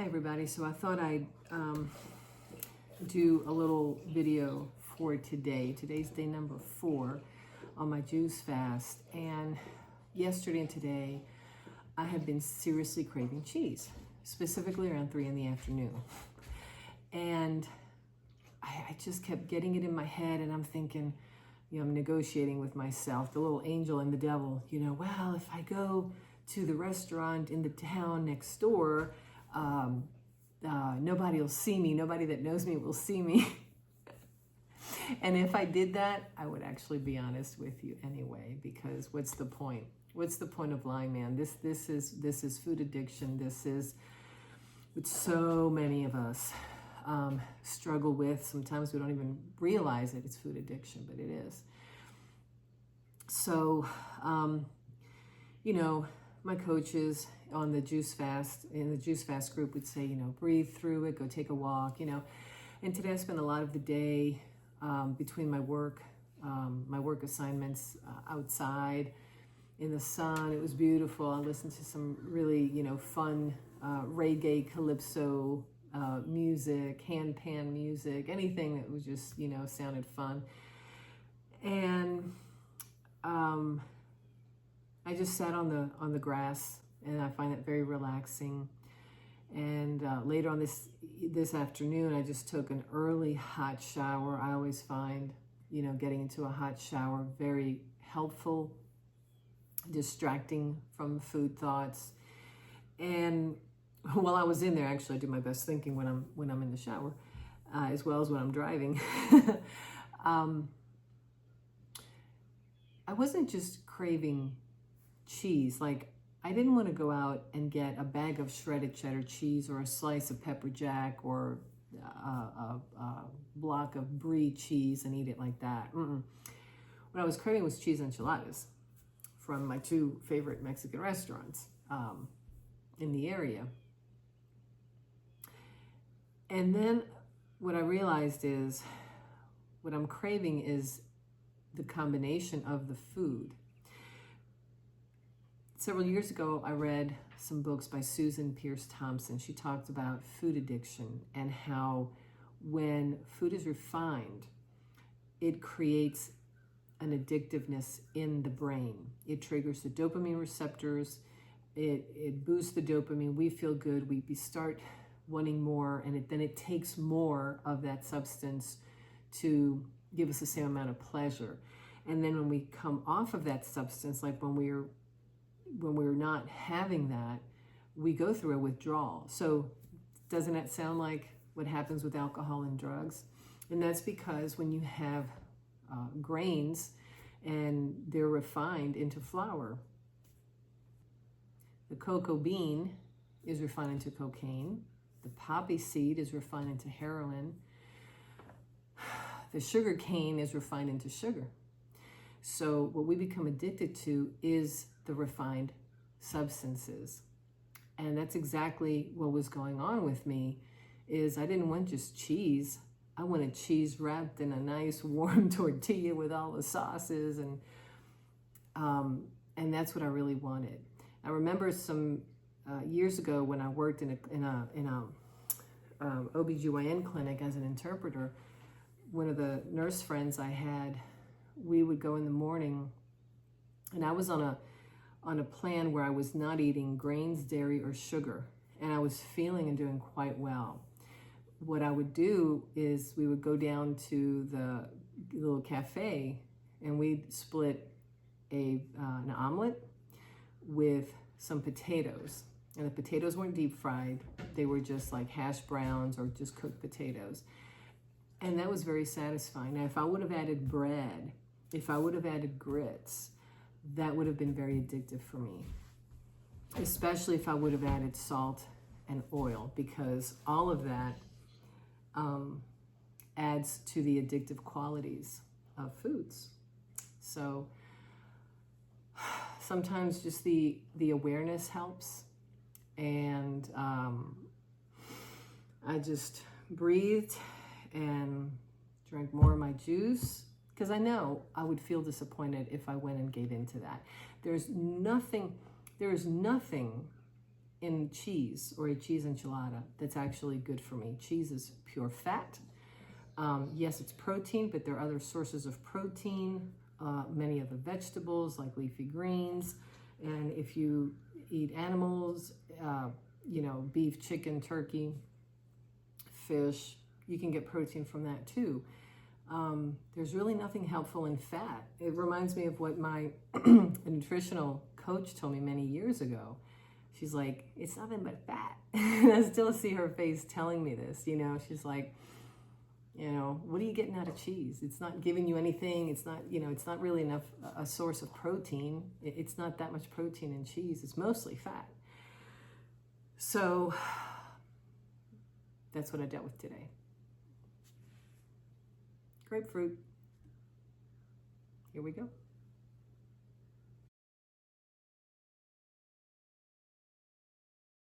Hi everybody, so I thought I'd do a little video for today. Today's day number 4 on my juice fast, and yesterday and today I have been seriously craving cheese, specifically around 3 in the afternoon. And I just kept getting it in my head, and I'm thinking, I'm negotiating with myself, the little angel and the devil, well, if I go to the restaurant in the town next door, nobody will see me. Nobody that knows me will see me. And if I did that, I would actually be honest with you anyway, because what's the point? What's the point of lying, man? This is food addiction. This is what so many of us struggle with. Sometimes we don't even realize that it's food addiction, but it is. So, my coaches on the juice fast, in the juice fast group, would say, breathe through it, go take a walk, And today I spent a lot of the day between my work assignments outside in the sun. It was beautiful. I listened to some really, fun reggae, calypso music, handpan music, anything that was just, sounded fun. And I just sat on the grass, and I find it very relaxing. And later on this afternoon, I just took an early hot shower. I always find, getting into a hot shower very helpful, distracting from food thoughts. And while I was in there, actually, I do my best thinking when I'm in the shower, as well as when I'm driving. I wasn't just craving cheese. Like, I didn't want to go out and get a bag of shredded cheddar cheese or a slice of pepper jack or a block of brie cheese and eat it like that. What I was craving was cheese enchiladas from my 2 favorite Mexican restaurants in the area. And then what I realized is what I'm craving is the combination of the food. Several years ago, I read some books by Susan Pierce Thompson. She talked about food addiction and how when food is refined, it creates an addictiveness in the brain. It triggers the dopamine receptors. It boosts the dopamine. We feel good. We start wanting more, and then it takes more of that substance to give us the same amount of pleasure. And then when we come off of that substance, like when we're not having that, we go through a withdrawal. So doesn't that sound like what happens with alcohol and drugs? And that's because when you have grains and they're refined into flour, the cocoa bean is refined into cocaine, the poppy seed is refined into heroin, the sugar cane is refined into sugar. So what we become addicted to is the refined substances. And that's exactly what was going on with me, is I didn't want just cheese. I wanted cheese wrapped in a nice warm tortilla with all the sauces, and that's what I really wanted. I remember some years ago when I worked in a OBGYN clinic as an interpreter. One of the nurse friends I had, we would go in the morning, and I was on a plan where I was not eating grains, dairy, or sugar, and I was feeling and doing quite well. What I would do is we would go down to the little cafe, and we'd split an omelet with some potatoes. And the potatoes weren't deep fried. They were just like hash browns or just cooked potatoes. And that was very satisfying. Now, if I would have added bread, if I would have added grits, that would have been very addictive for me, especially if I would have added salt and oil, because all of that adds to the addictive qualities of foods. So sometimes just the awareness helps. And I just breathed and drank more of my juice, because I know I would feel disappointed if I went and gave into that. There is nothing in cheese or a cheese enchilada that's actually good for me. Cheese is pure fat. Yes, it's protein, but there are other sources of protein. Many of the vegetables like leafy greens. And if you eat animals, beef, chicken, turkey, fish, you can get protein from that too. There's really nothing helpful in fat. It reminds me of what my nutritional coach told me many years ago. She's like, it's nothing but fat. And I still see her face telling me this, she's like, what are you getting out of cheese? It's not giving you anything. It's not, it's not really enough, a source of protein. It's not that much protein in cheese. It's mostly fat. So that's what I dealt with today. Grapefruit. Here we go.